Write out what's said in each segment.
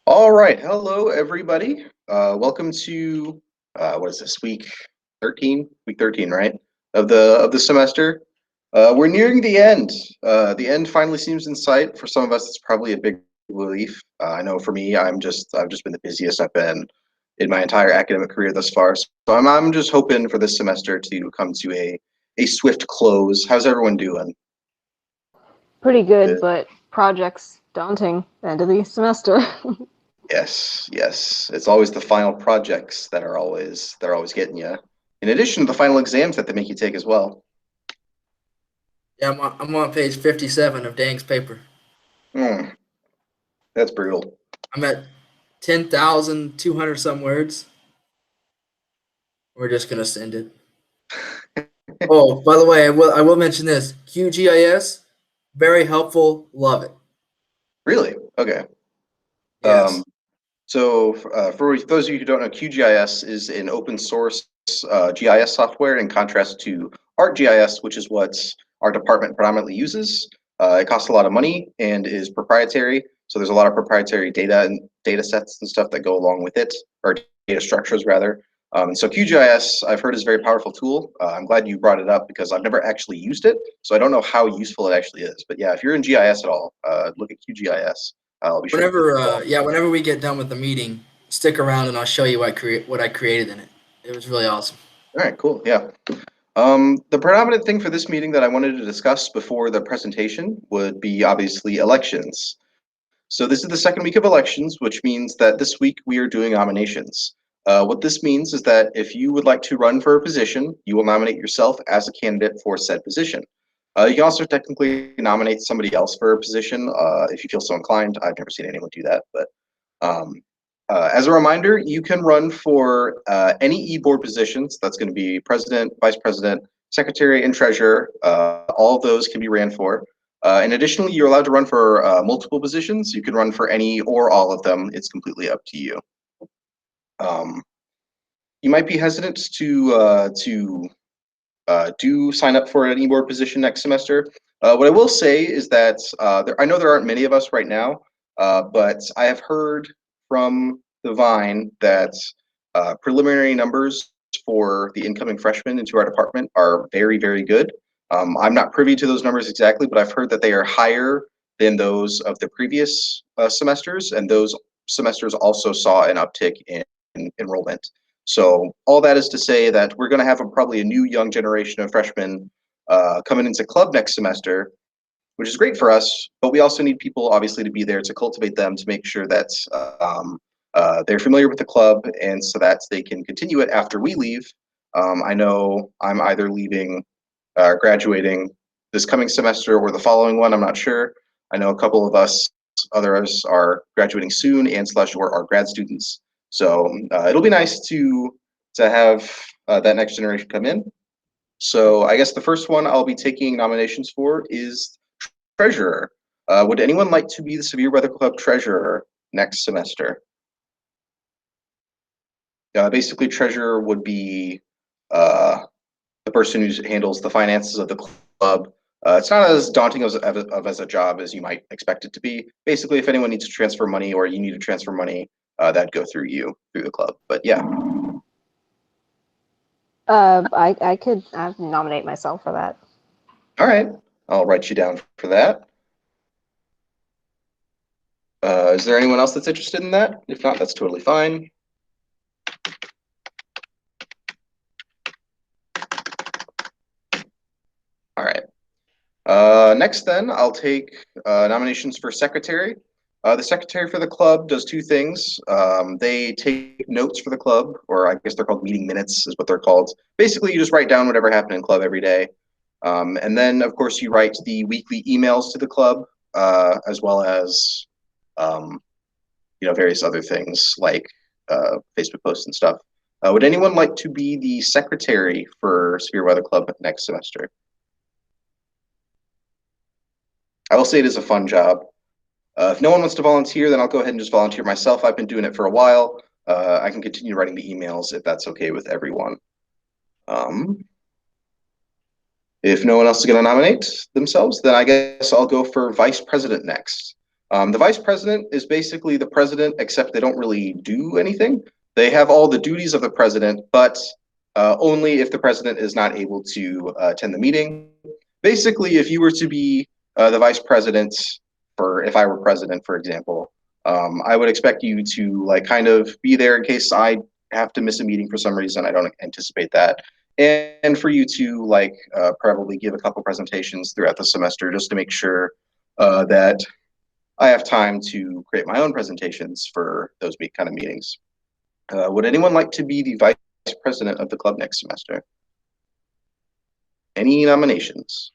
All right. Hello, everybody. Welcome to what is this, week 13? Week 13, right? Of the semester. We're nearing the end. The end finally seems in sight. For some of us, it's probably a big relief. I know for me, I've just been the busiest I've been in my entire academic career thus far. So I'm just hoping for this semester to come to a swift close. How's everyone doing? Pretty good, Good. but projects daunting. End of the semester. Yes, yes. It's always the final projects that are always they're always getting you. In addition to the final exams that they make you take as well. Yeah, I'm on page 57 of Dang's paper. Hmm, that's brutal. I'm at 10,200 some words. We're just gonna send it. Oh, by the way, I will mention this. QGIS, very helpful. Love it. Really? Okay. Um, Yes. for those of you who don't know, QGIS is an open source GIS software in contrast to ArcGIS, which is what our department predominantly uses. It costs a lot of money and is proprietary. So there's a lot of proprietary data and data sets and stuff that go along with it, or data structures rather. So QGIS, I've heard, is a very powerful tool. I'm glad you brought it up because I've never actually used it, so I don't know how useful it actually is. But yeah, if you're in GIS at all, look at QGIS. I'll be sure to put Whenever, it uh, along. yeah, whenever we get done with the meeting, stick around and I'll show you what I created in it. It was really awesome. All right, cool. Yeah. The predominant thing for this meeting that I wanted to discuss before the presentation would be obviously elections. So this is the second week of elections, which means that this week we are doing nominations. What this means is that if you would like to run for a position, you will nominate yourself as a candidate for said position. You can also technically nominate somebody else for a position if you feel so inclined. I've never seen anyone do that, but um, as a reminder, you can run for any e-board positions. That's going to be president, vice president, secretary, and treasurer. All of those can be ran for. And additionally, you're allowed to run for multiple positions. You can run for any or all of them. It's completely up to you. Um, you might be hesitant to do sign up for an e-board position next semester. What I will say is that I know there aren't many of us right now, but I have heard from the Vine that preliminary numbers for the incoming freshmen into our department are very, very good. I'm not privy to those numbers exactly, but I've heard that they are higher than those of the previous semesters, and those semesters also saw an uptick in enrollment. So all that is to say that we're going to have probably a new young generation of freshmen coming into club next semester, which is great for us. But we also need people, obviously, to be there to cultivate them to make sure that they're familiar with the club, and so that they can continue it after we leave. I know I'm either leaving, graduating this coming semester or the following one. I'm not sure. I know a couple of us, others are graduating soon, and slash or are grad students. So it'll be nice to have that next generation come in. So I guess the first one I'll be taking nominations for is treasurer. Would anyone like to be the Severe Weather Club treasurer next semester? Basically, treasurer would be the person who handles the finances of the club. It's not as daunting as a job as you might expect it to be. Basically, if anyone needs to transfer money or you need to transfer money, that'd go through you, through the club. But yeah, I could nominate myself for that. all right. I'll write you down for that. Is there anyone else that's interested in that? If not, that's totally fine. All right. Next, then, I'll take nominations for secretary. The secretary for the club does two things. They take notes for the club, or I guess they're called meeting minutes, is what they're called. Basically, you just write down whatever happened in club every day. And then, of course, you write the weekly emails to the club, as well as, um, various other things like Facebook posts and stuff. Would anyone like to be the secretary for Severe Weather Club next semester? I will say it is a fun job. If no one wants to volunteer, then I'll go ahead and just volunteer myself. I've been doing it for a while. I can continue writing the emails if that's okay with everyone. Um, if no one else is going to nominate themselves, then I guess I'll go for vice president next. The vice president is basically the president, except they don't really do anything. They have all the duties of the president, but only if the president is not able to attend the meeting. Basically, if you were to be the vice president if I were president, for example, I would expect you to like kind of be there in case I have to miss a meeting for some reason. I don't anticipate that. And for you to like probably give a couple presentations throughout the semester just to make sure that I have time to create my own presentations for those kind of meetings. Would anyone like to be the vice president of the club next semester? Any nominations?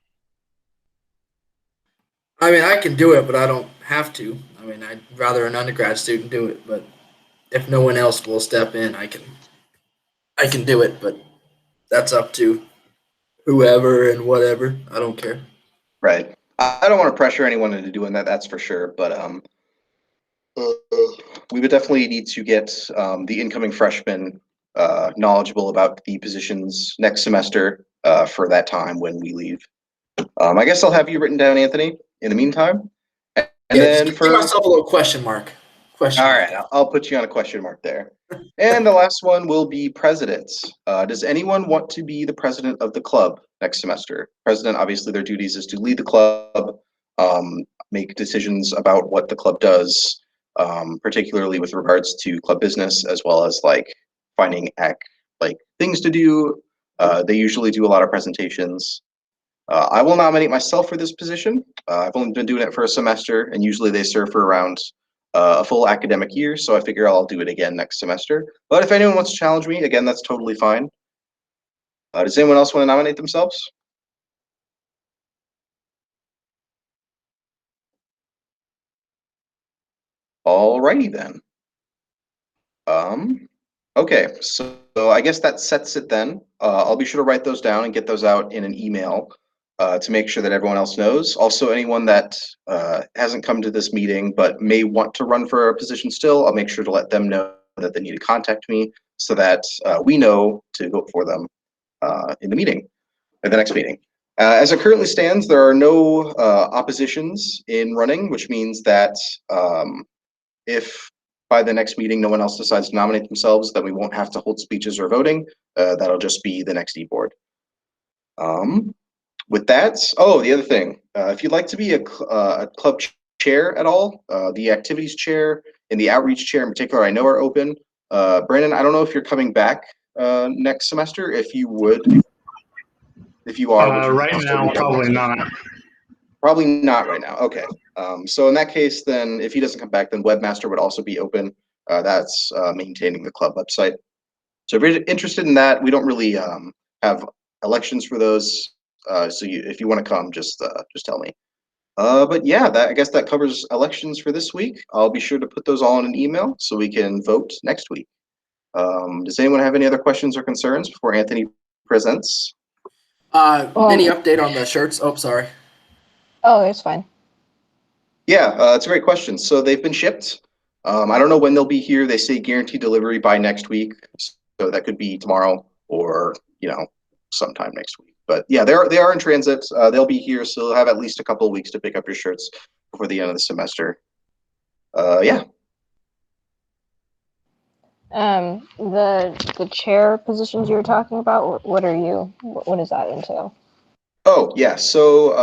I mean, I can do it, but I don't have to. I mean, I'd rather an undergrad student do it, but if no one else will step in, I can do it, but that's up to whoever and whatever. I don't care. Right. I don't want to pressure anyone into doing that, that's for sure. But we would definitely need to get the incoming freshmen knowledgeable about the positions next semester for that time when we leave. I guess I'll have you written down, Anthony, in the meantime. And Yeah, then just give myself a little question mark. Question all mark. right, I'll put you on a question mark there. And the last one will be presidents. Does anyone want to be the president of the club next semester? President, obviously, their duties is to lead the club, make decisions about what the club does, particularly with regards to club business, as well as like finding like things to do. They usually do a lot of presentations. I will nominate myself for this position. I've only been doing it for a semester, and usually they serve for around a full academic year, so I figure I'll do it again next semester. But if anyone wants to challenge me, again, that's totally fine. Does anyone else want to nominate themselves? Alrighty then. Okay, so I guess that sets it then. I'll be sure to write those down and get those out in an email to make sure that everyone else knows. Also, anyone that hasn't come to this meeting but may want to run for a position still, I'll make sure to let them know that they need to contact me so that we know to vote for them in the meeting, at the next meeting. As it currently stands, there are no oppositions in running, which means that if by the next meeting no one else decides to nominate themselves, then we won't have to hold speeches or voting. That'll just be the next e-board. With that, the other thing, if you'd like to be a club chair at all, the activities chair and the outreach chair in particular, I know are open. Brandon, I don't know if you're coming back next semester. If you are, Right now, probably not. Probably not right now. Okay. So in that case, then if he doesn't come back, then webmaster would also be open. That's maintaining the club website. So if you're interested in that, we don't really have elections for those. So if you want to come, just tell me. But yeah, I guess that covers elections for this week. I'll be sure to put those all in an email so we can vote next week. Does anyone have any other questions or concerns before Anthony presents? Any update on the shirts? Oh, sorry. Oh, it's fine. Yeah, it's a great question. So they've been shipped. I don't know when they'll be here. They say guaranteed delivery by next week. So that could be tomorrow or, sometime next week. But yeah, they are in transit. They'll be here, so they'll have at least a couple of weeks to pick up your shirts before the end of the semester. Yeah. The chair positions you were talking about, what are you? What does that entail? Oh, yeah. So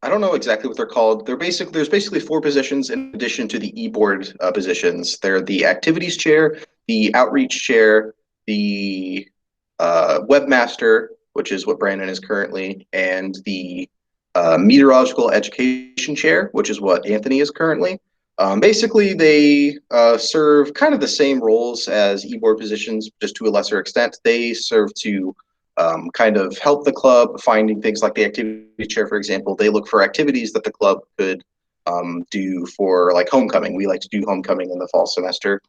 I don't know exactly what they're called. There's basically four positions in addition to the e-board positions. They're the activities chair, the outreach chair, the webmaster, which is what Brandon is currently, and the meteorological education chair, which is what Anthony is currently. Basically, they serve kind of the same roles as e-board positions, just to a lesser extent. They serve to kind of help the club finding things like the activity chair, for example. They look for activities that the club could do for like homecoming. We like to do homecoming in the fall semester.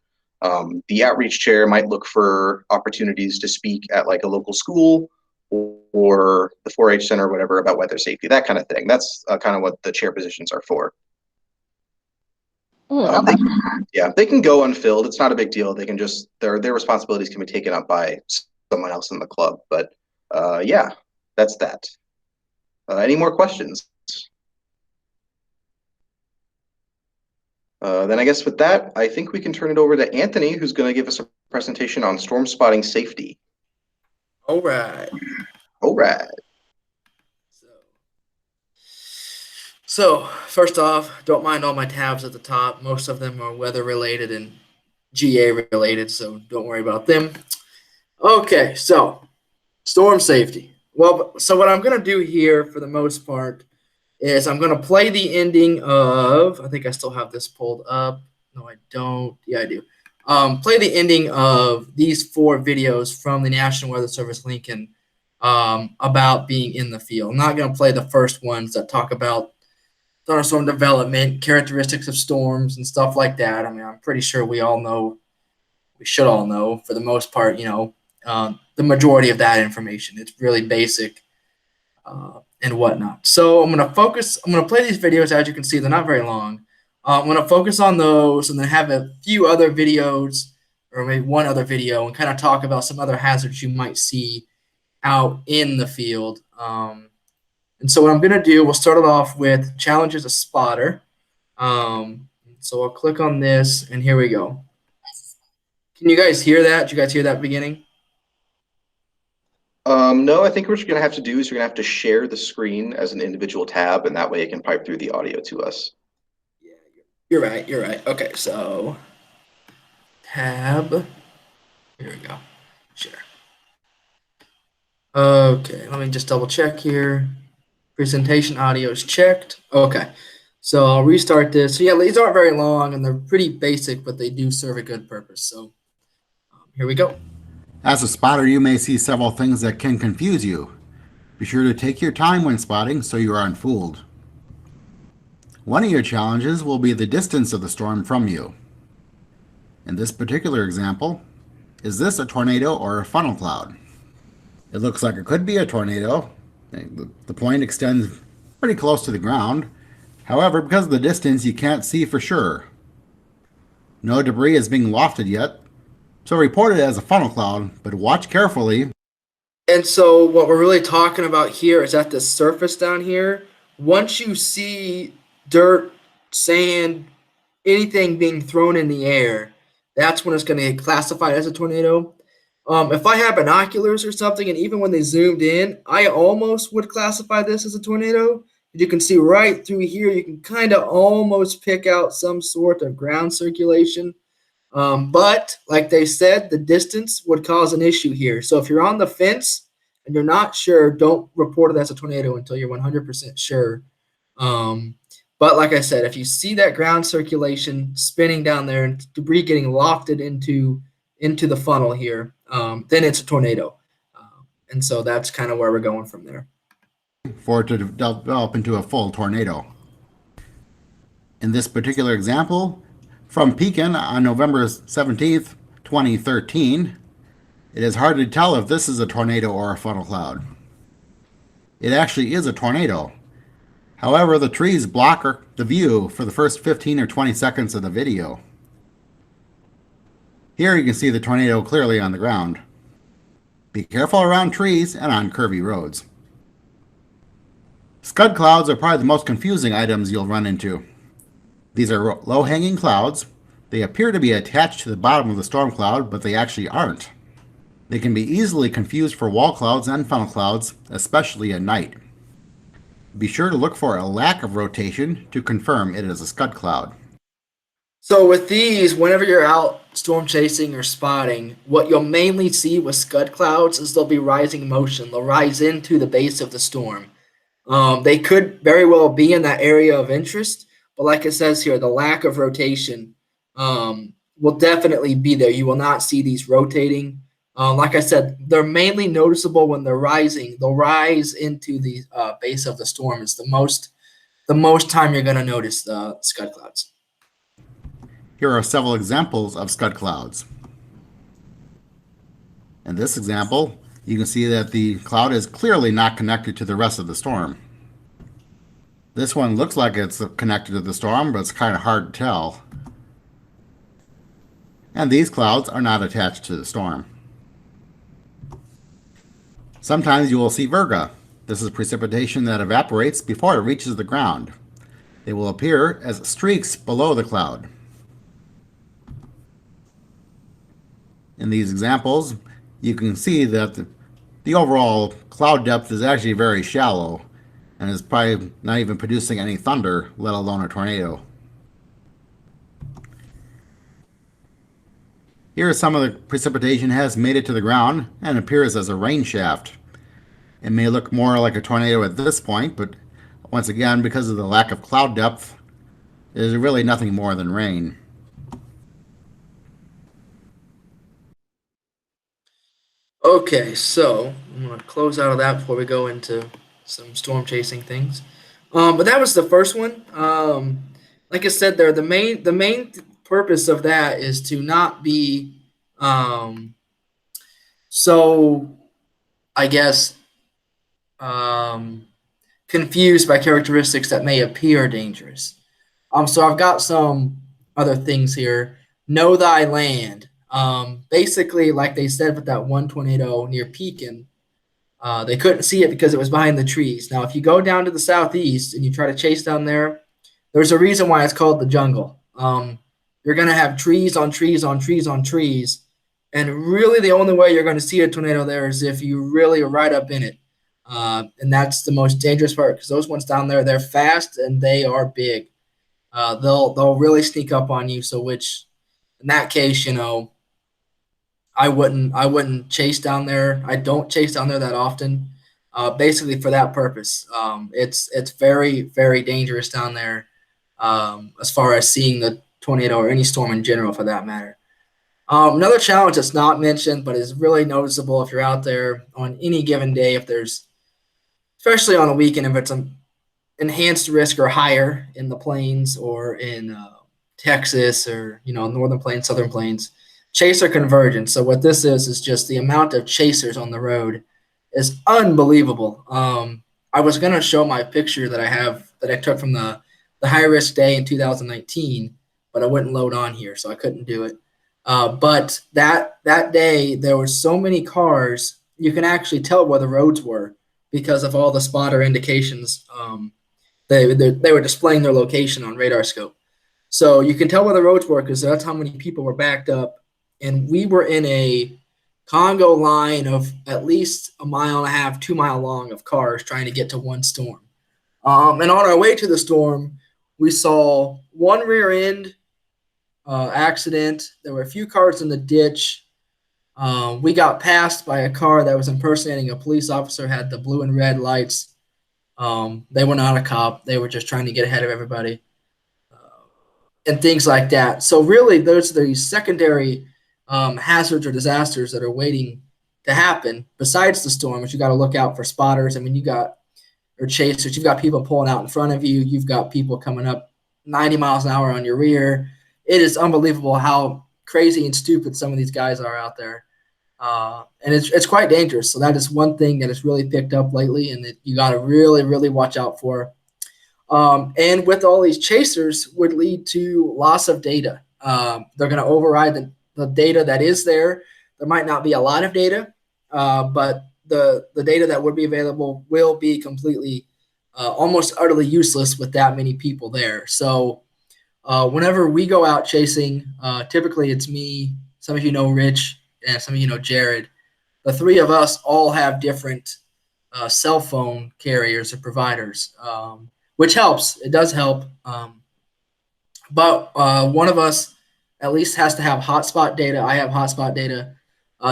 The outreach chair might look for opportunities to speak at like a local school or the 4-H center or whatever about weather safety, that kind of thing. That's kind of what the chair positions are for. Okay. They can go unfilled. It's not a big deal. They can just their responsibilities can be taken up by someone else in the club. But yeah, that's that. Any more questions? Then I guess with that, I think we can turn it over to Anthony, who's going to give us a presentation on storm spotting safety. All right. All right. So first off, don't mind all my tabs at the top. Most of them are weather related and GA related, so don't worry about them. Okay, so storm safety. Well, so what I'm going to do here for the most part is I'm going to play the ending of, I think I still have this pulled up. No, I don't. Yeah, I do. Play the ending of these 4 videos from the National Weather Service Lincoln about being in the field. I'm not going to play the first ones that talk about thunderstorm development, characteristics of storms, and stuff like that. I mean, I'm pretty sure we should all know for the most part, the majority of that information. It's really basic and whatnot. So I'm going to play these videos. As you can see, they're not very long. I'm going to focus on those and then have a few other videos or maybe one other video and kind of talk about some other hazards you might see out in the field. And so what I'm going to do, we'll start it off with challenges a spotter. So I'll click on this, and here we go. Can you guys hear that? Did you guys hear that beginning? No, I think what you're going to have to do is you're going to have to share the screen as an individual tab, and that way it can pipe through the audio to us. Yeah, you're right. You're right. Okay, so tab. Here we go. Share. Okay, let me just double check here. Presentation audio is checked. Okay, so I'll restart this. So yeah, these aren't very long and they're pretty basic, but they do serve a good purpose. So here we go. As a spotter, you may see several things that can confuse you. Be sure to take your time when spotting so you aren't fooled. One of your challenges will be the distance of the storm from you. In this particular example, is this a tornado or a funnel cloud? It looks like it could be a tornado. The point extends pretty close to the ground. However, because of the distance, you can't see for sure. No debris is being lofted yet, so report it as a funnel cloud, but watch carefully. And so what we're really talking about here is at the surface down here. Once you see dirt, sand, anything being thrown in the air, that's when it's going to get classified as a tornado. If I have binoculars or something, and even when they zoomed in, I almost would classify this as a tornado. You can see right through here, you can kind of almost pick out some sort of ground circulation. But like they said, the distance would cause an issue here. So if you're on the fence and you're not sure, don't report it as a tornado until you're 100% sure. But like I said, if you see that ground circulation spinning down there and debris getting lofted into the funnel here, then it's a tornado. And so that's kind of where we're going from there. For it to develop into a full tornado. In this particular example, from Pekin on November 17th, 2013, it is hard to tell if this is a tornado or a funnel cloud. It actually is a tornado. However, the trees block the view for the first 15 or 20 seconds of the video. Here you can see the tornado clearly on the ground. Be careful around trees and on curvy roads. Scud clouds are probably the most confusing items you'll run into. These are low-hanging clouds. They appear to be attached to the bottom of the storm cloud, but they actually aren't. They can be easily confused for wall clouds and funnel clouds, especially at night. Be sure to look for a lack of rotation to confirm it is a scud cloud. So with these, whenever you're out storm chasing or spotting, what you'll mainly see with scud clouds is they'll be rising motion. They'll rise into the base of the storm. They could very well be in that area of interest, but like it says here, the lack of rotation will definitely be there. You will not see these rotating. Like I said, they're mainly noticeable when they're rising. They'll rise into the base of the storm. It's the most time you're going to notice the scud clouds. Here are several examples of scud clouds. In this example, you can see that the cloud is clearly not connected to the rest of the storm. This one looks like it's connected to the storm, but it's kind of hard to tell. And these clouds are not attached to the storm. Sometimes you will see virga. This is precipitation that evaporates before it reaches the ground. They will appear as streaks below the cloud. In these examples, you can see that the overall cloud depth is actually very shallow and is probably not even producing any thunder, let alone a tornado. Here, some of the precipitation has made it to the ground and appears as a rain shaft. It may look more like a tornado at this point, but once again, because of the lack of cloud depth, it is really nothing more than rain. Okay, so I'm gonna close out of that before we go into some storm chasing things. But that was the first one. Like I said, there the main purpose of that is to not be um, so I guess um, confused by characteristics that may appear dangerous. So I've got some other things here. Know thy land. Basically, like they said with that one tornado near Pekin, they couldn't see it because it was behind the trees. Now, if you go down to the southeast and you try to chase down there, there's a reason why it's called the jungle. You're going to have trees on trees on trees on trees. And really, the only way you're going to see a tornado there is if you really are right up in it. And that's the most dangerous part because those ones down there, they're fast and they are big. They'll really sneak up on you. So, which in that case, I wouldn't chase down there. I don't chase down there that often. Basically for that purpose. It's very very dangerous down there. As far as seeing the tornado or any storm in general, for that matter. Another challenge that's not mentioned but is really noticeable if you're out there on any given day, if there's, especially on a weekend, if it's an enhanced risk or higher in the plains or in Texas or northern plains, southern plains, chaser convergence. So what this is just the amount of chasers on the road is unbelievable. I was gonna show my picture that I have that I took from the high risk day in 2019, but I wouldn't load on here, so I couldn't do it. But that day there were so many cars, you can actually tell where the roads were because of all the spotter indications. They were displaying their location on radar scope. So you can tell where the roads were because that's how many people were backed up. And we were in a Congo line of at least a mile and a half, 2 mile long of cars trying to get to one storm. And on our way to the storm, we saw one rear end accident. There were a few cars in the ditch. We got passed by a car that was impersonating a police officer, had the blue and red lights. They were not a cop. They were just trying to get ahead of everybody and things like that. So really, those are the secondary hazards or disasters that are waiting to happen besides the storm, which you got to look out for spotters. I mean, you got or chasers. You've got people pulling out in front of you. You've got people coming up 90 miles an hour on your rear. It is unbelievable how crazy and stupid some of these guys are out there. And it's quite dangerous. So that is one thing that has really picked up lately and that you got to really, really watch out for. And with all these chasers would lead to loss of data. They're going to override the data that is there. There might not be a lot of data, but the data that would be available will be completely, almost utterly useless with that many people there. So whenever we go out chasing, typically it's me, some of you know Rich, and some of you know Jared. The three of us all have different cell phone carriers or providers, which helps. It does help. But one of us at least has to have hotspot data. I have hotspot data,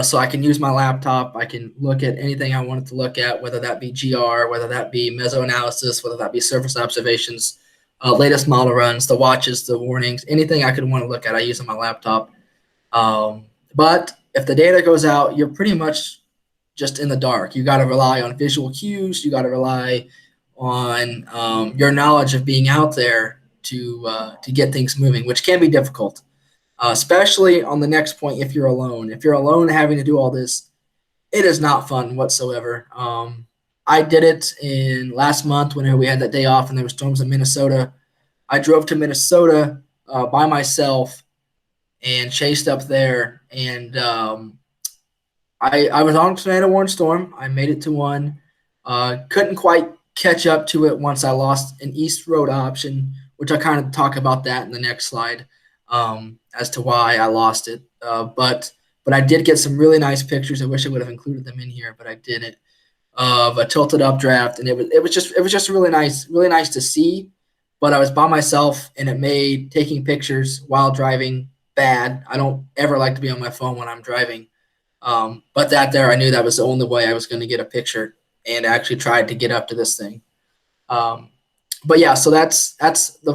so I can use my laptop. I can look at anything I wanted to look at, whether that be GR, whether that be mesoanalysis, whether that be surface observations, latest model runs, the watches, the warnings, anything I could want to look at, I use on my laptop. But if the data goes out, you're pretty much just in the dark. You got to rely on visual cues. You got to rely on your knowledge of being out there to get things moving, which can be difficult, especially on the next point if you're alone. If you're alone having to do all this, it is not fun whatsoever. I did it in last month when we had that day off and there were storms in Minnesota. I drove to Minnesota by myself and chased up there. And I was on a tornado warning storm. I made it to one. Couldn't quite catch up to it once I lost an east road option which I'll kind of talk about that in the next slide as to why I lost it. But I did get some really nice pictures. I wish I would have included them in here, but I didn't. Of a tilted up draft, and it was just really nice to see. But I was by myself, and it made taking pictures while driving bad. I don't ever like to be on my phone when I'm driving. But I knew that was the only way I was going to get a picture, and I actually tried to get up to this thing. But yeah, so that's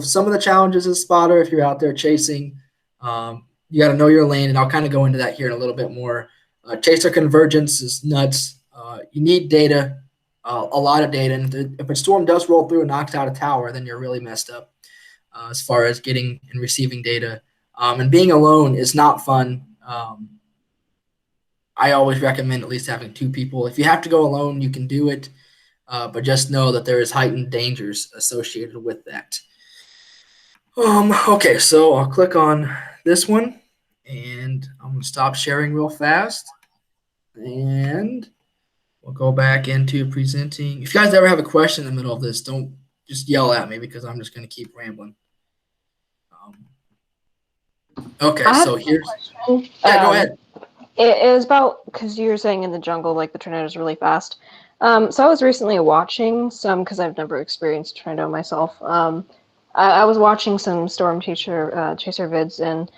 some of the challenges as a spotter if you're out there chasing. You got to know your lane, and I'll kind of go into that here in a little bit more. Chaser convergence is nuts. You need data, a lot of data. And if a storm does roll through and knocks out a tower, then you're really messed up as far as getting and receiving data. And being alone is not fun. I always recommend at least having 2 people. If you have to go alone, you can do it. But just know that there is heightened dangers associated with that. Okay, so I'll click on this one, and I'm going to stop sharing real fast. And we'll go back into presenting. If you guys ever have a question in the middle of this, don't just yell at me because I'm just going to keep rambling. Okay, so here's. Yeah, go ahead. It was about, because you were saying in the jungle, like the tornado is really fast. So I was recently watching some, because I've never experienced a tornado myself. I was watching some storm chaser vids, and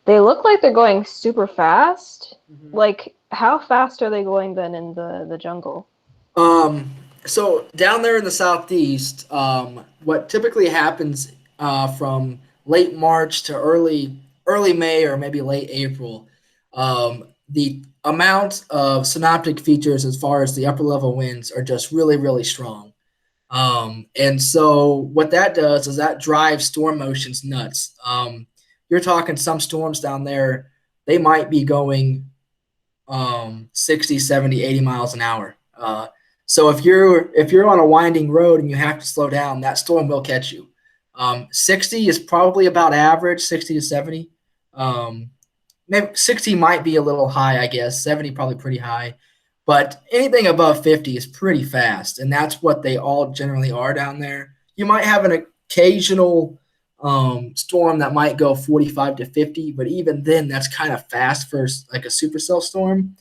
they look like they're going super fast. Mm-hmm. Like, how fast are they going then in the jungle? So down there in the southeast, what typically happens from late March to early May or maybe late April, the amount of synoptic features as far as the upper level winds are just really, really strong. And so what that does is that drives storm motions nuts. You're talking some storms down there, they might be going 60, 70, 80 miles an hour. So if you're on a winding road and you have to slow down, that storm will catch you. 60 is probably about average, 60 to 70. Maybe 60 might be a little high, I guess. 70 probably pretty high. But anything above 50 is pretty fast, and that's what they all generally are down there. You might have an occasional storm that might go 45 to 50, but even then, that's kind of fast for like a supercell storm.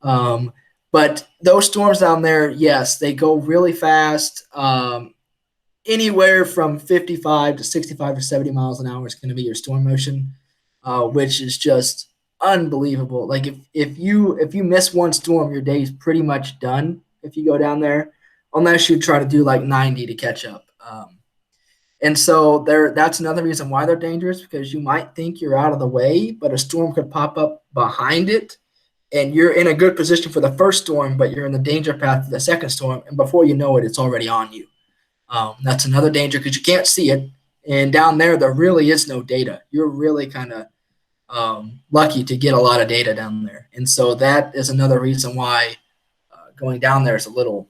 But those storms down there, yes, they go really fast. Anywhere from 55 to 65 to 70 miles an hour is going to be your storm motion, which is just unbelievable. Like if you miss one storm, your day's pretty much done if you go down there, unless you try to do like 90 to catch up. And so that's another reason why they're dangerous, because you might think you're out of the way, but a storm could pop up behind it, and you're in a good position for the first storm, but you're in the danger path to the second storm, and before you know it, it's already on you. That's another danger because you can't see it, and down there really is no data. You're really kind of lucky to get a lot of data down there. And so that is another reason why going down there is a little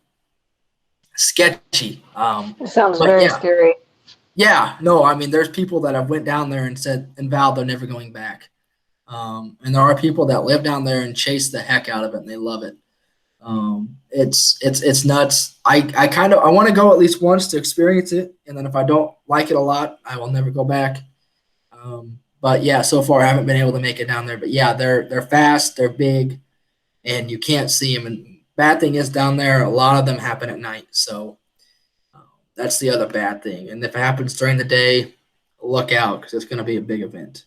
sketchy. It sounds very scary. Yeah, no, I mean, there's people that have went down there and said and vowed they're never going back. And there are people that live down there and chase the heck out of it, and they love it. It's nuts. I want to go at least once to experience it, and then if I don't like it a lot, I will never go back. But yeah, so far I haven't been able to make it down there. But yeah, they're fast, they're big, and you can't see them. And bad thing is down there, a lot of them happen at night. So that's the other bad thing. And if it happens during the day, look out because it's going to be a big event.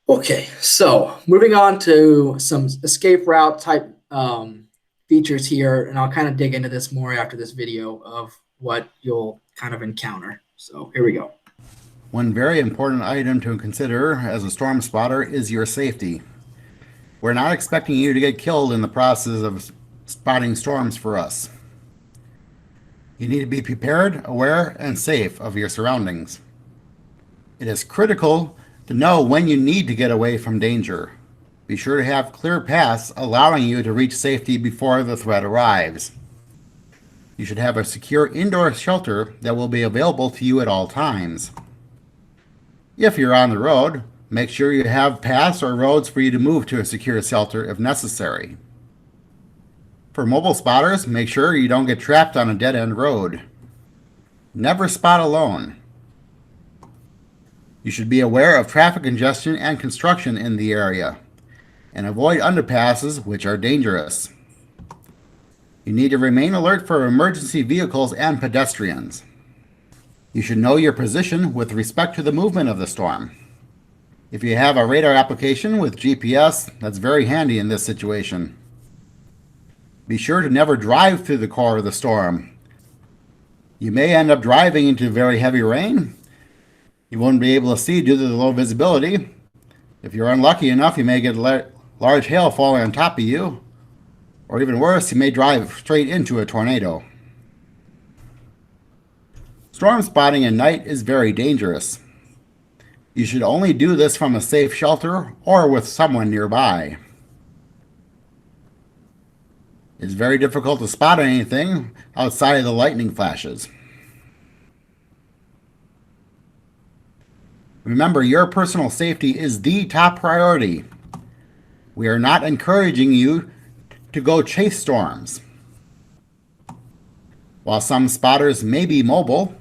Okay, so moving on to some escape route type features here, and I'll kind of dig into this more after this video of what you'll kind of encounter. So here we go. One very important item to consider as a storm spotter is your safety. We're not expecting you to get killed in the process of spotting storms for us. You need to be prepared, aware, and safe of your surroundings. It is critical to know when you need to get away from danger. Be sure to have clear paths allowing you to reach safety before the threat arrives. You should have a secure indoor shelter that will be available to you at all times. If you're on the road, make sure you have paths or roads for you to move to a secure shelter if necessary. For mobile spotters, make sure you don't get trapped on a dead-end road. Never spot alone. You should be aware of traffic congestion and construction in the area, and avoid underpasses, which are dangerous. You need to remain alert for emergency vehicles and pedestrians. You should know your position with respect to the movement of the storm. If you have a radar application with GPS, that's very handy in this situation. Be sure to never drive through the core of the storm. You may end up driving into very heavy rain. You won't be able to see due to the low visibility. If you're unlucky enough, you may get large hail falling on top of you. Or even worse, you may drive straight into a tornado. Storm spotting at night is very dangerous. You should only do this from a safe shelter or with someone nearby. It's very difficult to spot anything outside of the lightning flashes. Remember, your personal safety is the top priority. We are not encouraging you to go chase storms. While some spotters may be mobile,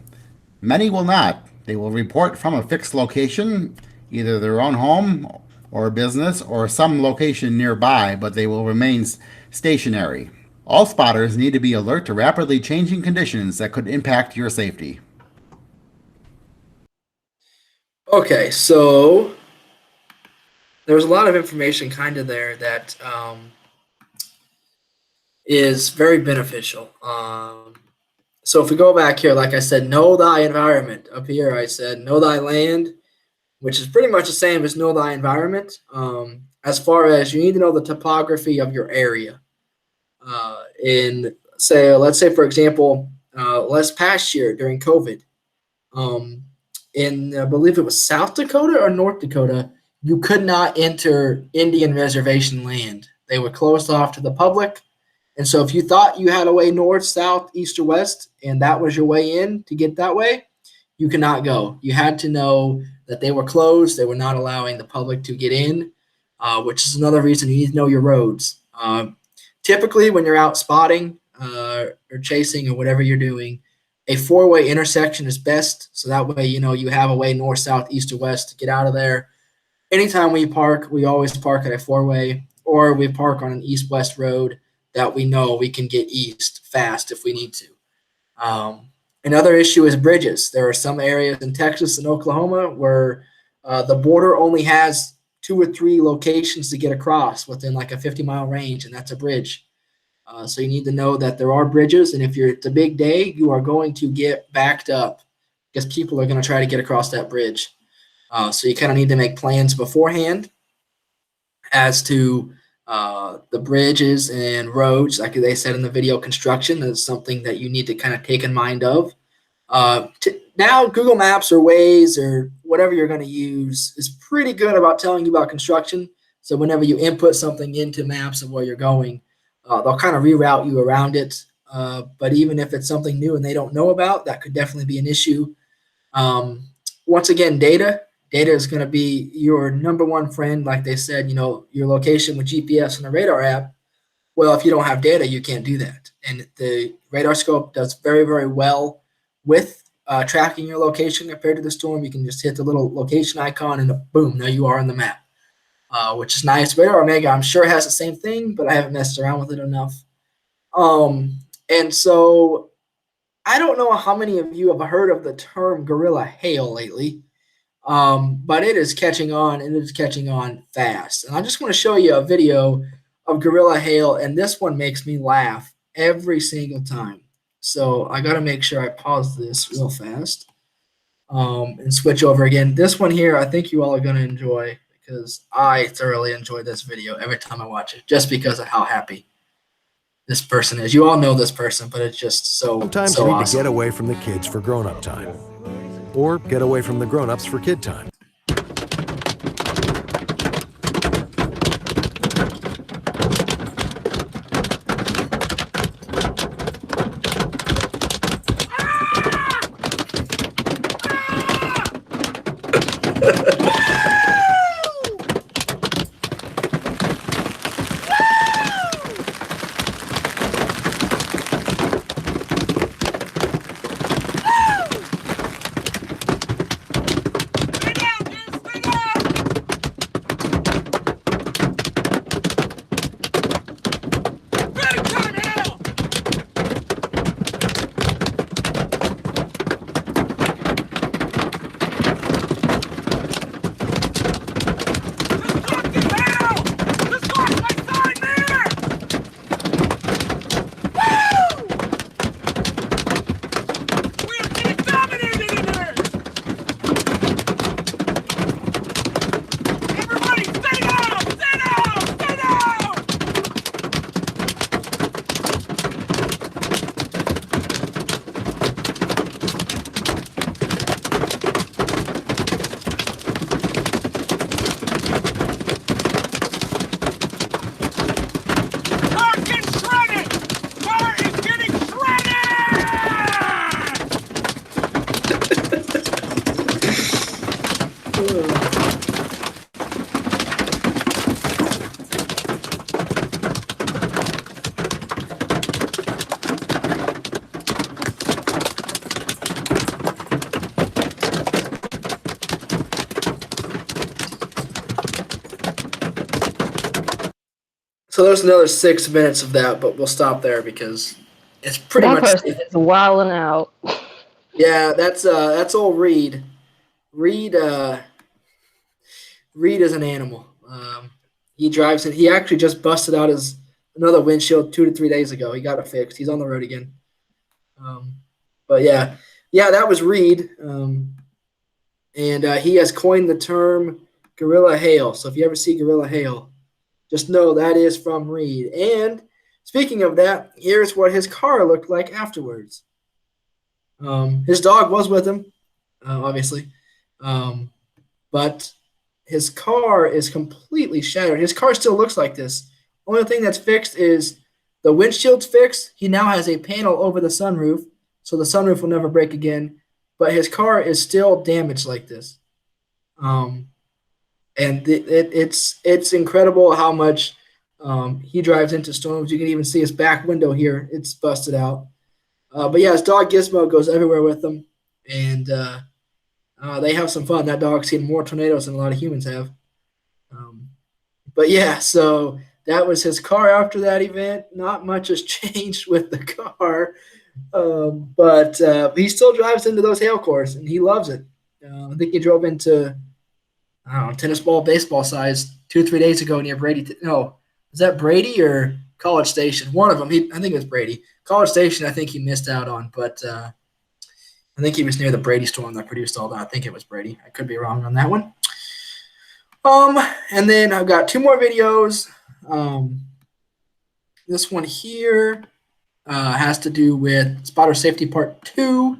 many will not. They will report from a fixed location, either their own home or business or some location nearby, but they will remain stationary. All spotters need to be alert to rapidly changing conditions that could impact your safety. Okay, so there's a lot of information kind of there that is very beneficial. So if we go back here, like I said, know thy environment. Up here I said know thy land, which is pretty much the same as know thy environment. As far as you need to know the topography of your area. Let's say for example, last past year during COVID, in I believe it was South Dakota or North Dakota, you could not enter Indian reservation land. They were closed off to the public. And so if you thought you had a way north, south, east, or west, and that was your way in to get that way, you cannot go. You had to know that they were closed. They were not allowing the public to get in, which is another reason you need to know your roads. Typically, when you're out spotting or chasing or whatever you're doing, a four-way intersection is best. So that way, you have a way north, south, east, or west to get out of there. Anytime we park, we always park at a four-way, or we park on an east-west road that we know we can get east fast if we need to. Another issue is bridges. There are some areas in Texas and Oklahoma where the border only has 2 or 3 locations to get across within like a 50-mile range, and that's a bridge. So you need to know that there are bridges, and if it's a big day, you are going to get backed up because people are going to try to get across that bridge. So you kind of need to make plans beforehand as to the bridges and roads. Like they said in the video, construction is something that you need to kind of take in mind of. Now Google Maps or Waze or whatever you're going to use is pretty good about telling you about construction. So whenever you input something into maps of where you're going, they'll kind of reroute you around it. But even if it's something new and they don't know about, that could definitely be an issue. Once again, data is going to be your number one friend. Like they said, your location with GPS and the radar app. Well, if you don't have data, you can't do that. And the radar scope does very, very well with tracking your location compared to the storm. You can just hit the little location icon and boom, now you are on the map, which is nice. Radar Omega, I'm sure, has the same thing, but I haven't messed around with it enough. And so I don't know how many of you have heard of the term gorilla hail lately. But it is catching on, and it is catching on fast. And I just want to show you a video of gorilla hail, and this one makes me laugh every single time. So I got to make sure I pause this real fast and switch over again. This one here, I think you all are going to enjoy because I thoroughly enjoy this video every time I watch it, just because of how happy this person is. You all know this person, but it's just so Sometimes so you need awesome. to get away from the kids for grown-up time. Or get away from the grown-ups for kid time. So there's another 6 minutes of that, but we'll stop there because it's pretty That much. person is wilding out. Yeah, that's old Reed. Reed Reed is an animal. He drives it. He actually just busted out his another windshield 2 to 3 days ago. He got it fixed. He's on the road again. But yeah, that was Reed, and he has coined the term "gorilla hail." So if you ever see gorilla hail, just know that is from Reed. And speaking of that, here's what his car looked like afterwards. His dog was with him, obviously, but his car is completely shattered. His car still looks like this. Only thing that's fixed is the windshield's fixed. He now has a panel over the sunroof, so the sunroof will never break again. But his car is still damaged like this. And it's incredible how much he drives into storms. You can even see his back window here; it's busted out. But yeah, his dog Gizmo goes everywhere with him, and they have some fun. That dog's seen more tornadoes than a lot of humans have. But yeah, so that was his car after that event. Not much has changed with the car, but he still drives into those hail cores, and he loves it. I think he drove into tennis ball, baseball size 2 or 3 days ago near Brady. No, was that Brady or College Station? One of them. I think it was Brady. College Station, I think he missed out on, but I think he was near the Brady storm that produced all that. I think it was Brady. I could be wrong on that one. And then I've got 2 more videos. This one here has to do with spotter safety part 2,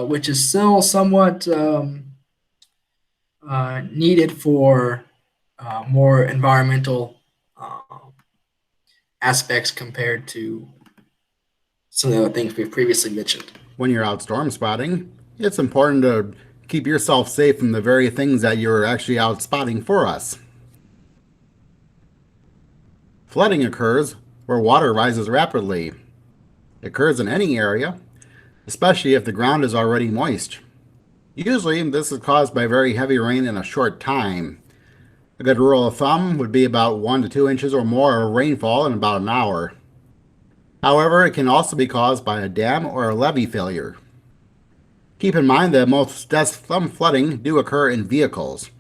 which is still somewhat needed for more environmental aspects compared to some of the other things we've previously mentioned. When you're out storm spotting, it's important to keep yourself safe from the very things that you're actually out spotting for us. Flooding occurs where water rises rapidly. It occurs in any area, especially if the ground is already moist. Usually, this is caused by very heavy rain in a short time. A good rule of thumb would be about 1 to 2 inches or more of rainfall in about an hour. However, it can also be caused by a dam or a levee failure. Keep in mind that most some flooding do occur in vehicles.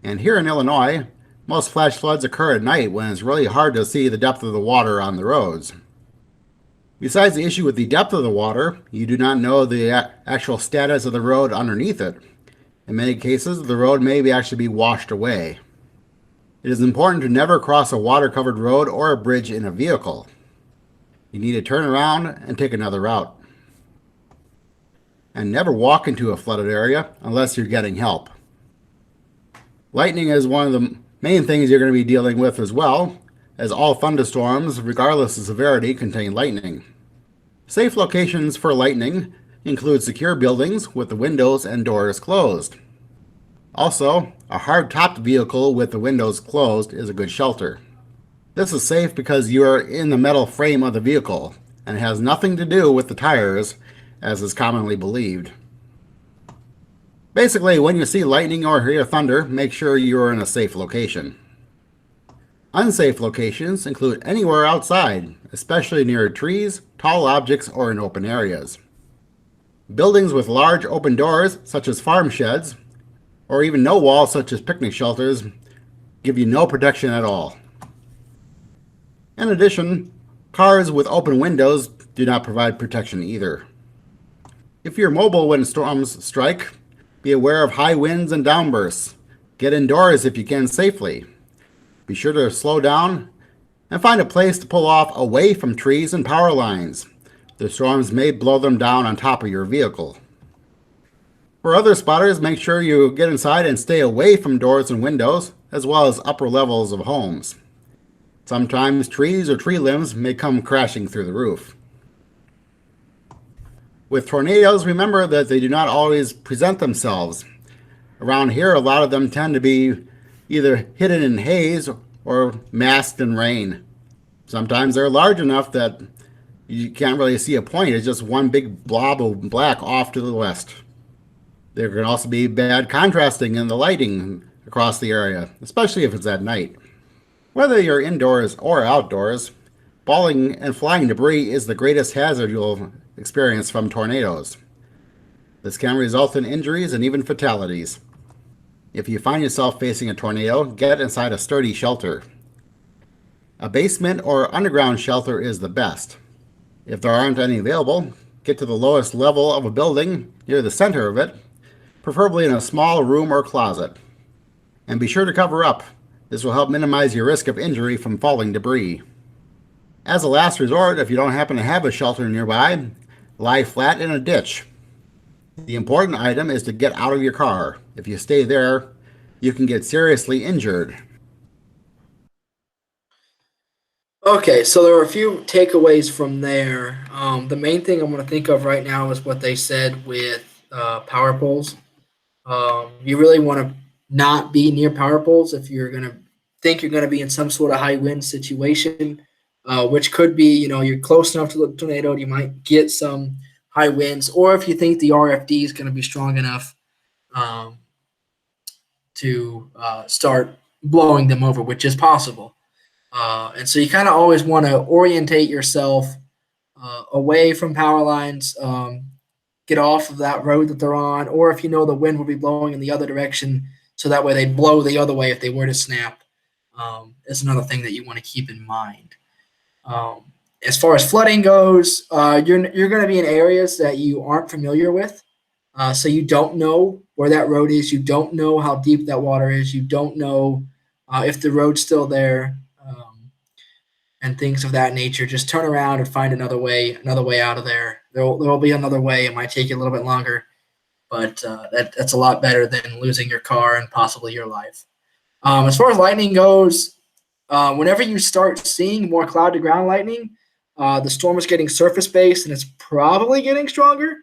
And here in Illinois, most flash floods occur at night when it's really hard to see the depth of the water on the roads. Besides the issue with the depth of the water, you do not know the actual status of the road underneath it. In many cases, the road may actually be washed away. It is important to never cross a water-covered road or a bridge in a vehicle. You need to turn around and take another route. And never walk into a flooded area unless you're getting help. Lightning is one of the main things you're going to be dealing with as well, as all thunderstorms, regardless of severity, contain lightning. Safe locations for lightning include secure buildings with the windows and doors closed. Also, a hard-topped vehicle with the windows closed is a good shelter. This is safe because you are in the metal frame of the vehicle and has nothing to do with the tires, as is commonly believed. Basically, when you see lightning or hear thunder, make sure you are in a safe location. Unsafe locations include anywhere outside, especially near trees, tall objects, or in open areas. Buildings with large open doors, such as farm sheds, or even no walls, such as picnic shelters, give you no protection at all. In addition, cars with open windows do not provide protection either. If you're mobile when storms strike, be aware of high winds and downbursts. Get indoors if you can safely. Be sure to slow down and find a place to pull off away from trees and power lines. The storms may blow them down on top of your vehicle. For other spotters, make sure you get inside and stay away from doors and windows, as well as upper levels of homes. Sometimes trees or tree limbs may come crashing through the roof. With tornadoes, remember that they do not always present themselves. Around here, a lot of them tend to be either hidden in haze or masked in rain. Sometimes they're large enough that you can't really see a point. It's just one big blob of black off to the west. There can also be bad contrasting in the lighting across the area, especially if it's at night. Whether you're indoors or outdoors, falling and flying debris is the greatest hazard you'll experience from tornadoes. This can result in injuries and even fatalities. If you find yourself facing a tornado, get inside a sturdy shelter. A basement or underground shelter is the best. If there aren't any available, get to the lowest level of a building, near the center of it, preferably in a small room or closet. And be sure to cover up. This will help minimize your risk of injury from falling debris. As a last resort, if you don't happen to have a shelter nearby, lie flat in a ditch. The important item is to get out of your car. If you stay there, you can get seriously injured. Okay, so there were a few takeaways from there. The main thing I'm going to think of right now is what they said with power poles. You really want to not be near power poles if you're going to think you're going to be in some sort of high wind situation, which could be, you're close enough to the tornado, you might get some high winds, or if you think the RFD is going to be strong enough to start blowing them over, which is possible. And so you kind of always want to orientate yourself away from power lines, get off of that road that they're on, or if you know the wind will be blowing in the other direction, so that way they blow the other way if they were to snap, is another thing that you want to keep in mind. As far as flooding goes, you're going to be in areas that you aren't familiar with, so you don't know where that road is, you don't know how deep that water is, you don't know if the road's still there, and things of that nature. Just turn around and find another way out of there. There'll be another way. It might take you a little bit longer, but that's a lot better than losing your car and possibly your life. As far as lightning goes, whenever you start seeing more cloud to ground lightning, the storm is getting surface based and it's probably getting stronger.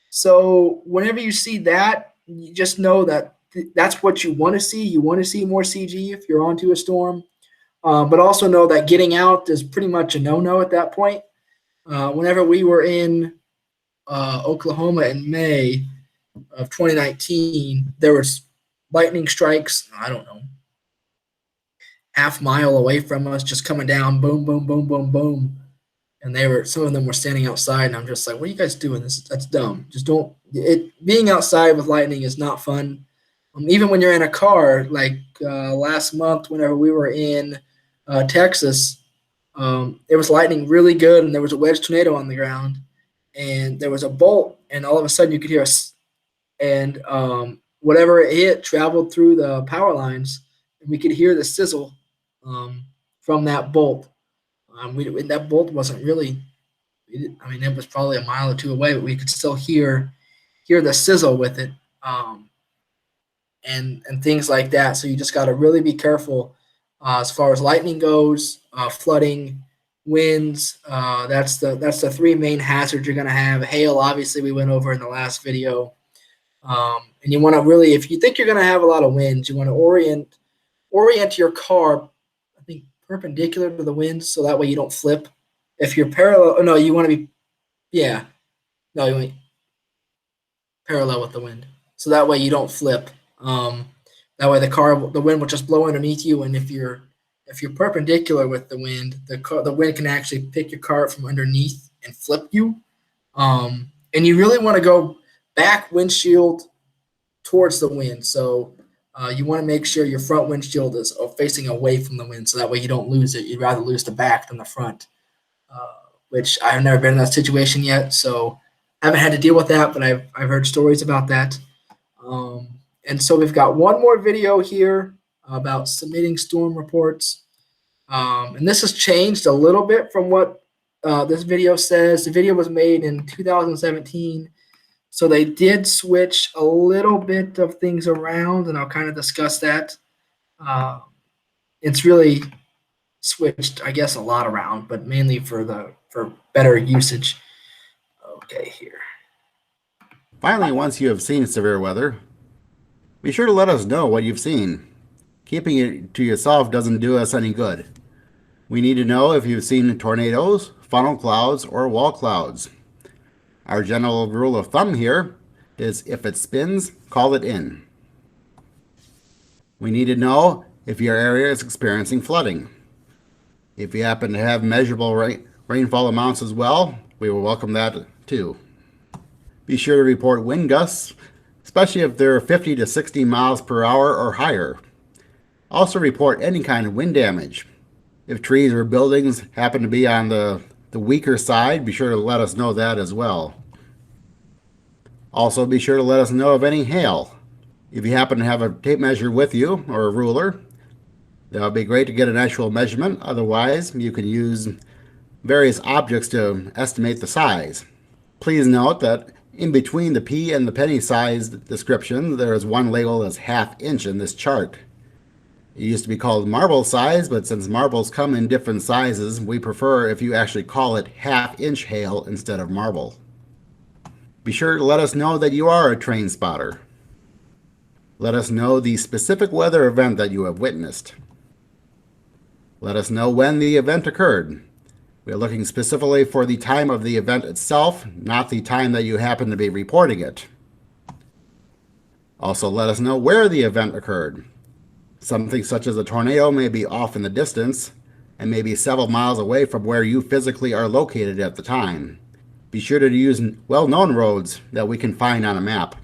So whenever you see that, you just know that that's what you want to see. You want to see more CG if you're onto a storm. But also know that getting out is pretty much a no-no at that point. Whenever we were in Oklahoma in May of 2019, there was lightning strikes, I don't know, half mile away from us, just coming down, boom, boom, boom, boom, boom. And some of them were standing outside, and I'm just like, what are you guys doing? That's dumb. Just don't. Being outside with lightning is not fun. Even when you're in a car, like last month, whenever we were in Texas, it was lightning really good, and there was a wedge tornado on the ground, and there was a bolt, and all of a sudden you could hear and whatever it hit traveled through the power lines, and we could hear the sizzle from that bolt. That bolt wasn't really, it was probably a mile or two away, but we could still hear the sizzle with it, and things like that. So you just got to really be careful as far as lightning goes, flooding, winds. That's the three main hazards you're going to have. Hail, obviously, we went over in the last video. And you want to really, if you think you're going to have a lot of winds, you want to orient your car, I think, perpendicular to the winds, so that way you don't flip. If you're parallel, no, you want to be, you want parallel with the wind, so that way you don't flip. That way the wind will just blow underneath you, and if you're perpendicular with the wind, the wind can actually pick your car up from underneath and flip you. And you really want to go back windshield towards the wind. So you want to make sure your front windshield is facing away from the wind, so that way you don't lose it. You'd rather lose the back than the front, which I've never been in that situation yet, so I haven't had to deal with that, but I've heard stories about that. And so we've got one more video here about submitting storm reports. And this has changed a little bit from what this video says. The video was made in 2017. So they did switch a little bit of things around, and I'll kind of discuss that. It's really switched, I guess, a lot around, but mainly for better usage. Okay, here. Finally, once you have seen severe weather, Be sure to let us know what you've seen. Keeping it to yourself doesn't do us any good. We need to know if you've seen tornadoes, funnel clouds, or wall clouds. Our general rule of thumb here is if it spins, call it in. We need to know if your area is experiencing flooding. If you happen to have measurable rainfall amounts as well, we will welcome that too. Be sure to report wind gusts, especially if they're 50 to 60 miles per hour or higher. Also report any kind of wind damage. If trees or buildings happen to be on the weaker side, be sure to let us know that as well. Also be sure to let us know of any hail. If you happen to have a tape measure with you or a ruler, that would be great to get an actual measurement. Otherwise, you can use various objects to estimate the size. Please note that in between the pea and the penny size description, there is one labeled as ½ inch in this chart. It used to be called marble size, but since marbles come in different sizes, we prefer if you actually call it ½ inch hail instead of marble. Be sure to let us know that you are a train spotter. Let us know the specific weather event that you have witnessed. Let us know when the event occurred. We are looking specifically for the time of the event itself, not the time that you happen to be reporting it. Also, let us know where the event occurred. Something such as a tornado may be off in the distance and may be several miles away from where you physically are located at the time. Be sure to use well-known roads that we can find on a map.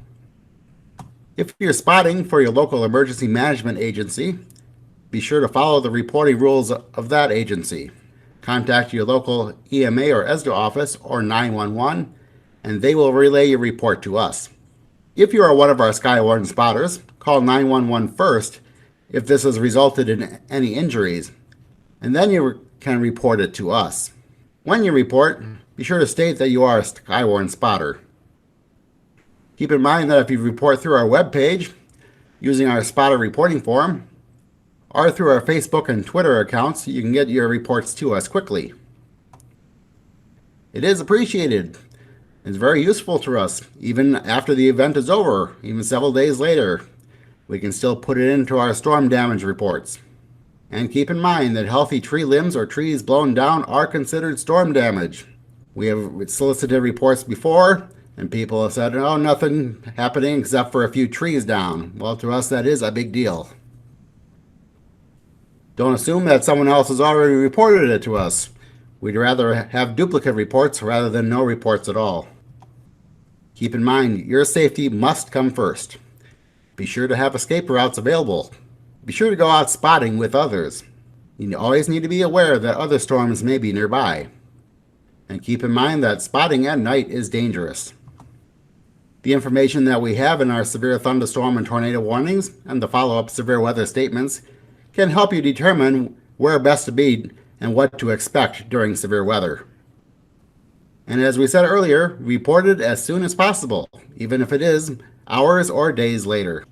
If you're spotting for your local emergency management agency, be sure to follow the reporting rules of that agency. Contact your local EMA or ESDA office or 911, and they will relay your report to us. If you are one of our Skywarn spotters, call 911 first if this has resulted in any injuries, and then you can report it to us. When you report, be sure to state that you are a Skywarn spotter. Keep in mind that if you report through our webpage, using our spotter reporting form, or through our Facebook and Twitter accounts, you can get your reports to us quickly. It is appreciated. It's very useful to us, even after the event is over, even several days later. We can still put it into our storm damage reports. And keep in mind that healthy tree limbs or trees blown down are considered storm damage. We have solicited reports before, and people have said, oh, nothing happening except for a few trees down. Well, to us, that is a big deal. Don't assume that someone else has already reported it to us. We'd rather have duplicate reports rather than no reports at all. Keep in mind, your safety must come first. Be sure to have escape routes available. Be sure to go out spotting with others. You always need to be aware that other storms may be nearby. And keep in mind that spotting at night is dangerous. The information that we have in our severe thunderstorm and tornado warnings and the follow-up severe weather statements can help you determine where best to be and what to expect during severe weather. And as we said earlier, report it as soon as possible, even if it is hours or days later.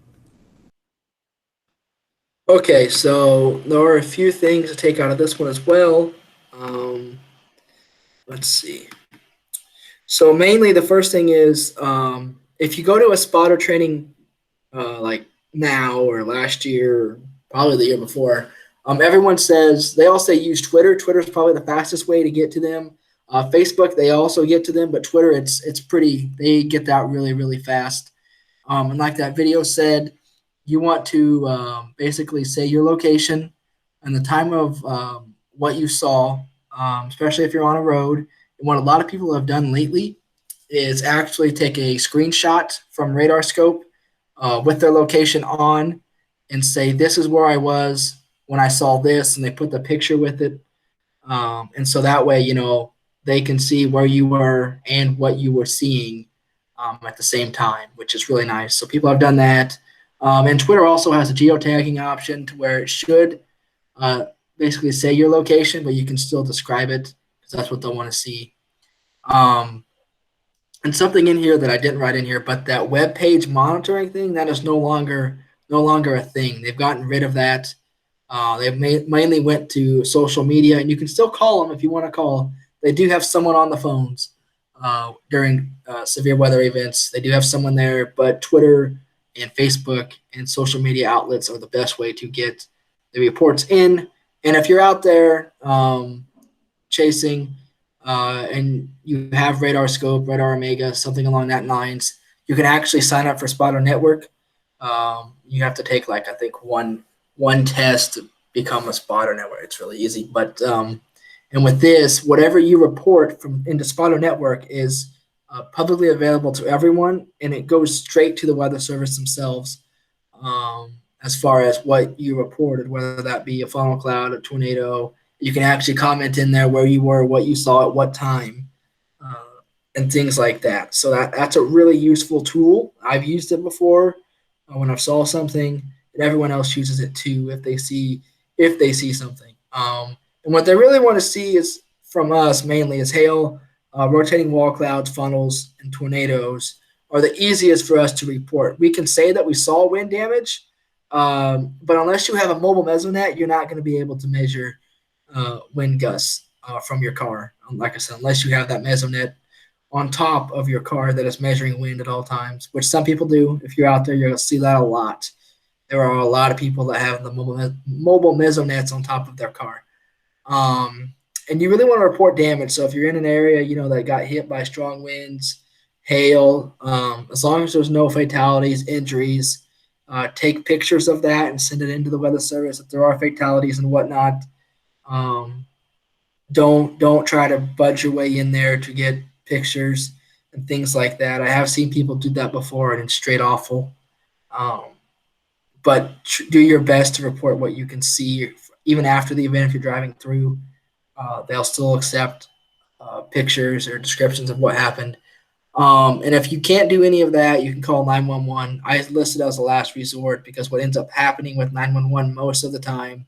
Okay, so there are a few things to take out of this one as well. Let's see. So mainly the first thing is if you go to a spotter training like now or last year, probably the year before, everyone says, they all say use Twitter. Twitter is probably the fastest way to get to them. Facebook, they also get to them, but Twitter, it's pretty, they get that really, really fast. And like that video said, you want to basically say your location and the time of what you saw, especially if you're on a road. And what a lot of people have done lately is actually take a screenshot from radar scope with their location on and say, this is where I was when I saw this, and they put the picture with it. And so that way, you know, they can see where you were and what you were seeing at the same time, which is really nice. So people have done that. And Twitter also has a geotagging option to where it should basically say your location, but you can still describe it because that's what they'll want to see. And something in here that I didn't write in here, but that web page monitoring thing, that is no longer a thing. They've gotten rid of that. They've mainly went to social media, and you can still call them if you want to call. They do have someone on the phones during severe weather events. They do have someone there, but Twitter and Facebook and social media outlets are the best way to get the reports in. And if you're out there chasing and you have Radar Scope, Radar Omega, something along that lines, you can actually sign up for Spotter Network. You have to take I think one test to become a Spotter Network. It's really easy, but and with this, whatever you report from into Spotter Network is publicly available to everyone, and it goes straight to the Weather Service themselves. As far as what you reported, whether that be a funnel cloud, a tornado, you can actually comment in there where you were, what you saw at what time, and things like that. So that's a really useful tool. I've used it before when I saw something, and everyone else uses it too if they see something. And what they really want to see is from us mainly is hail, rotating wall clouds, funnels, and tornadoes are the easiest for us to report. We can say that we saw wind damage, but unless you have a mobile mesonet, you're not going to be able to measure wind gusts from your car. Like I said, unless you have that mesonet on top of your car that is measuring wind at all times, which some people do. If you're out there, you're going to see that a lot. There are a lot of people that have the mobile mesonets on top of their car. And you really want to report damage. So if you're in an area, that got hit by strong winds, hail, as long as there's no fatalities, injuries, take pictures of that and send it into the Weather Service if there are fatalities and whatnot. Don't try to budge your way in there to get pictures and things like that. I have seen people do that before, and it's straight awful. But do your best to report what you can see, even after the event. If you're driving through, they'll still accept pictures or descriptions of what happened. And if you can't do any of that, you can call 911. I list it as a last resort because what ends up happening with 911 most of the time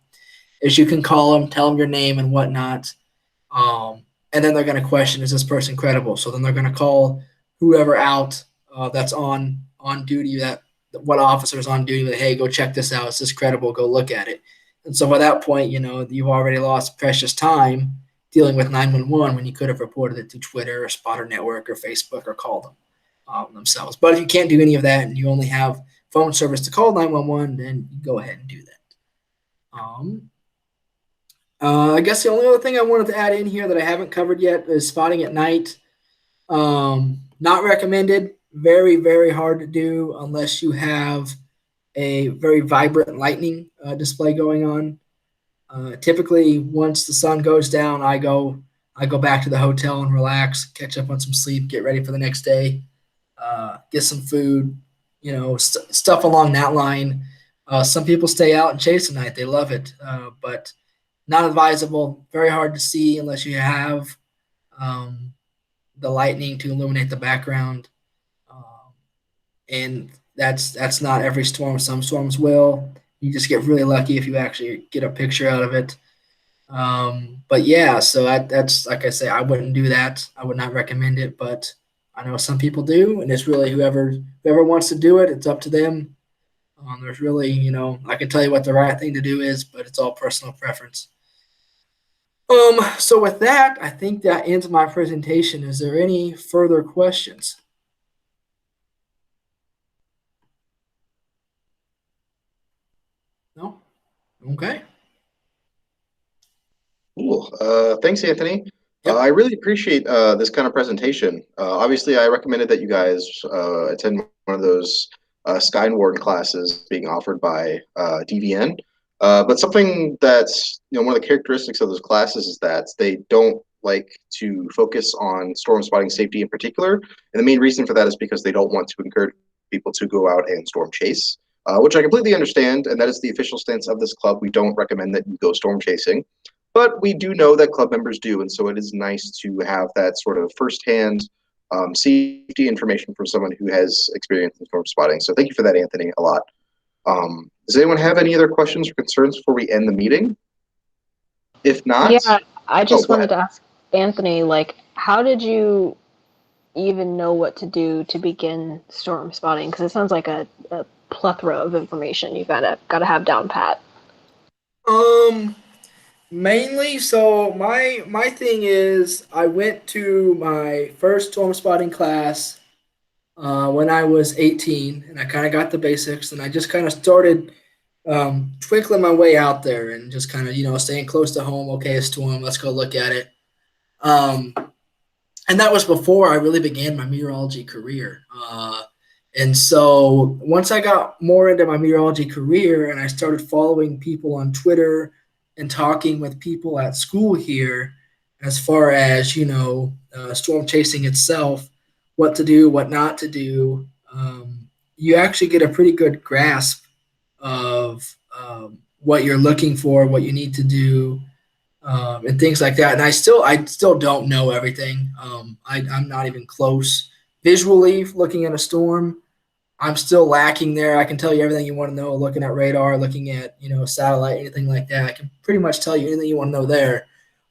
is you can call them, tell them your name and whatnot. And then they're going to question, is this person credible? So then they're going to call whoever out that's on duty, what officer is on duty, hey, go check this out. Is this credible? Go look at it. And so by that point, you've already lost precious time dealing with 911 when you could have reported it to Twitter or Spotter Network or Facebook or called them themselves. But if you can't do any of that and you only have phone service to call 911, then you go ahead and do that. I guess the only other thing I wanted to add in here that I haven't covered yet is spotting at night. Not recommended. Very, very hard to do unless you have a very vibrant lightning display going on. Typically, once the sun goes down, I go back to the hotel and relax, catch up on some sleep, get ready for the next day, get some food, stuff along that line. Some people stay out and chase at night. They love it, but not advisable. Very hard to see unless you have the lightning to illuminate the background. And that's not every storm. Some storms will. You just get really lucky if you actually get a picture out of it. But yeah, so that's like I say, I wouldn't do that. I would not recommend it, but I know some people do, and it's really whoever wants to do it. It's up to them. There's really, I can tell you what the right thing to do is, but it's all personal preference. So with that, I think that ends my presentation. Is there any further questions? No? Okay. Cool. Thanks, Anthony. Yep. I really appreciate this kind of presentation. Obviously, I recommended that you guys attend one of those Skyward classes being offered by DVN. But something that's one of the characteristics of those classes is that they don't like to focus on storm spotting safety in particular. And the main reason for that is because they don't want to encourage people to go out and storm chase, which I completely understand. And that is the official stance of this club. We don't recommend that you go storm chasing. But we do know that club members do, and so it is nice to have that sort of firsthand safety information from someone who has experience in storm spotting. So thank you for that, Anthony, a lot. Does anyone have any other questions or concerns before we end the meeting? If not, Yeah, I just go wanted to ask Anthony, how did you even know what to do to begin storm spotting? Because it sounds like a plethora of information you gotta have down pat. Mainly, so my thing is I went to my first storm spotting class when I was 18, and I kind of got the basics, and I just kind of started twinkling my way out there and just kind of, staying close to home. Okay, a storm, let's go look at it. Um, and that was before I really began my meteorology career. And so once I got more into my meteorology career and I started following people on Twitter and talking with people at school here, as far as, storm chasing itself, what to do, what not to do, you actually get a pretty good grasp of what you're looking for, what you need to do, and things like that. And I still don't know everything. I'm not even close. Visually, looking at a storm, I'm still lacking there. I can tell you everything you want to know, looking at radar, looking at satellite, anything like that. I can pretty much tell you anything you want to know there.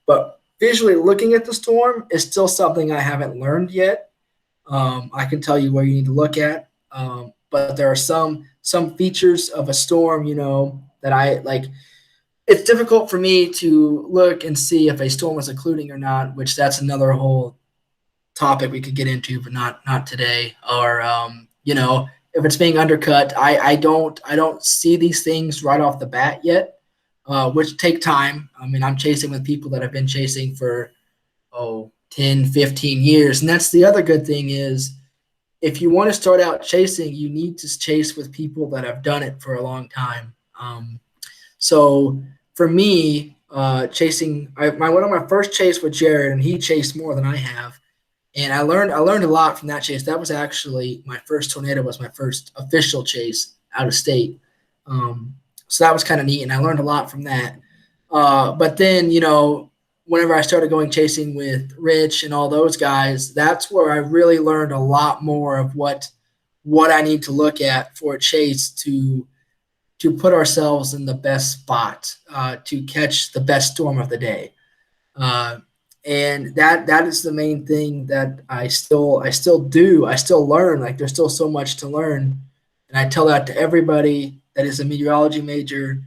But visually looking at the storm is still something I haven't learned yet. I can tell you where you need to look at, but there are some features of a storm, that I like. It's difficult for me to look and see if a storm was occluding or not, which that's another whole topic we could get into, but not today. Or if it's being undercut, I don't see these things right off the bat yet, which take time. I mean, I'm chasing with people that have been chasing for 10, 15 years, and that's the other good thing is if you want to start out chasing, you need to chase with people that have done it for a long time. So for me, chasing, one of my first chase with Jared, and he chased more than I have, and I learned a lot from that chase. That was actually my first tornado, was my first official chase out of state. So that was kind of neat, and I learned a lot from that. But then, whenever I started going chasing with Rich and all those guys, that's where I really learned a lot more of what I need to look at for a chase to put ourselves in the best spot to catch the best storm of the day. Uh, and that is the main thing that I still do. I still learn. Like there's still so much to learn, and I tell that to everybody that is a meteorology major.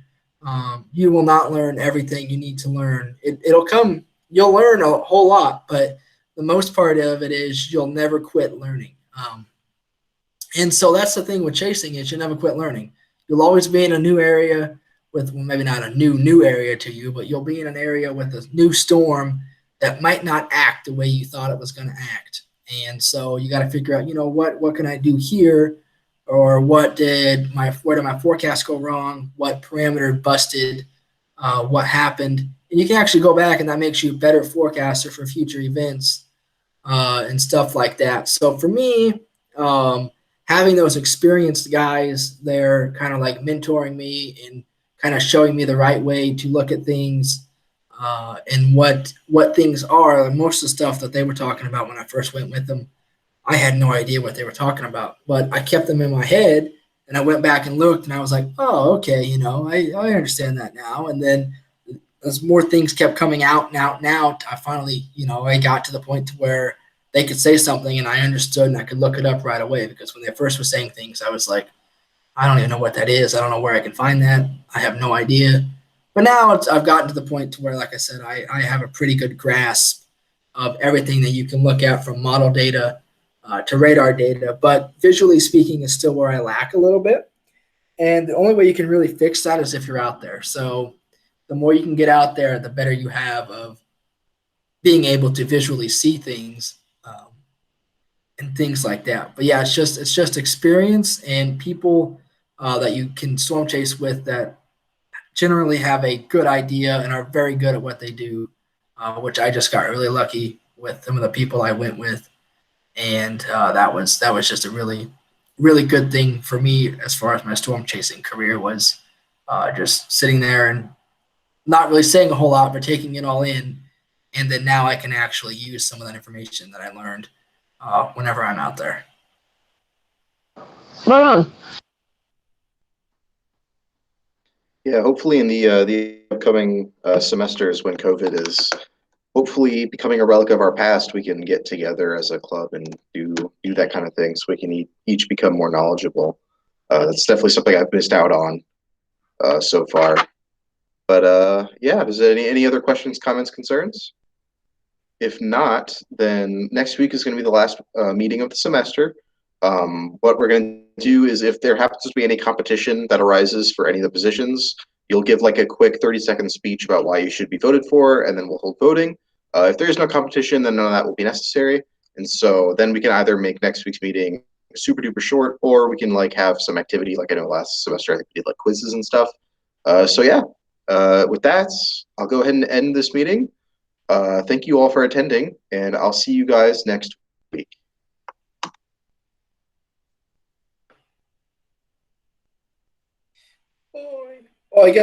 You will not learn everything you need to learn. It'll come. You'll learn a whole lot, but the most part of it is you'll never quit learning. And so that's the thing with chasing is you never quit learning. You'll always be in a new area with, well, maybe not a new area to you, but you'll be in an area with a new storm that might not act the way you thought it was going to act. And so you got to figure out, what can I do here, or where did my forecast go wrong? What parameter busted? What happened? And you can actually go back, and that makes you a better forecaster for future events and stuff like that. So for me, having those experienced guys there kind of like mentoring me and kind of showing me the right way to look at things and what things are. Most of the stuff that they were talking about when I first went with them, I had no idea what they were talking about, but I kept them in my head, and I went back and looked, and I was like, oh, okay, I understand that now. And then as more things kept coming out and out and out, I finally, I got to the point to where they could say something and I understood and I could look it up right away, because when they first were saying things, I was like, I don't even know what that is. I don't know where I can find that. I have no idea. But now I've gotten to the point to where, like I said, I have a pretty good grasp of everything that you can look at, from model data to radar data. But visually speaking is still where I lack a little bit. And the only way you can really fix that is if you're out there. So the more you can get out there, the better you have of being able to visually see things and things like that. But yeah, it's just experience and people that you can storm chase with that generally have a good idea and are very good at what they do, which I just got really lucky with some of the people I went with, and that was just a really really good thing for me as far as my storm chasing career was just sitting there and not really saying a whole lot, but taking it all in, and then now I can actually use some of that information that I learned whenever I'm out there. Right on. Yeah, hopefully in the upcoming semesters, when COVID is hopefully becoming a relic of our past, we can get together as a club and do that kind of thing, so we can each become more knowledgeable. That's definitely something I've missed out on so far. But yeah, is there any other questions, comments, concerns? If not, then next week is going to be the last meeting of the semester. What we're going to do is if there happens to be any competition that arises for any of the positions, you'll give like a quick 30-second speech about why you should be voted for, and then we'll hold voting. If there is no competition, then none of that will be necessary. And so then we can either make next week's meeting super duper short, or we can like have some activity. Like I know last semester I think we did like quizzes and stuff. So yeah, with that, I'll go ahead and end this meeting. Thank you all for attending, and I'll see you guys next week. Well, I guess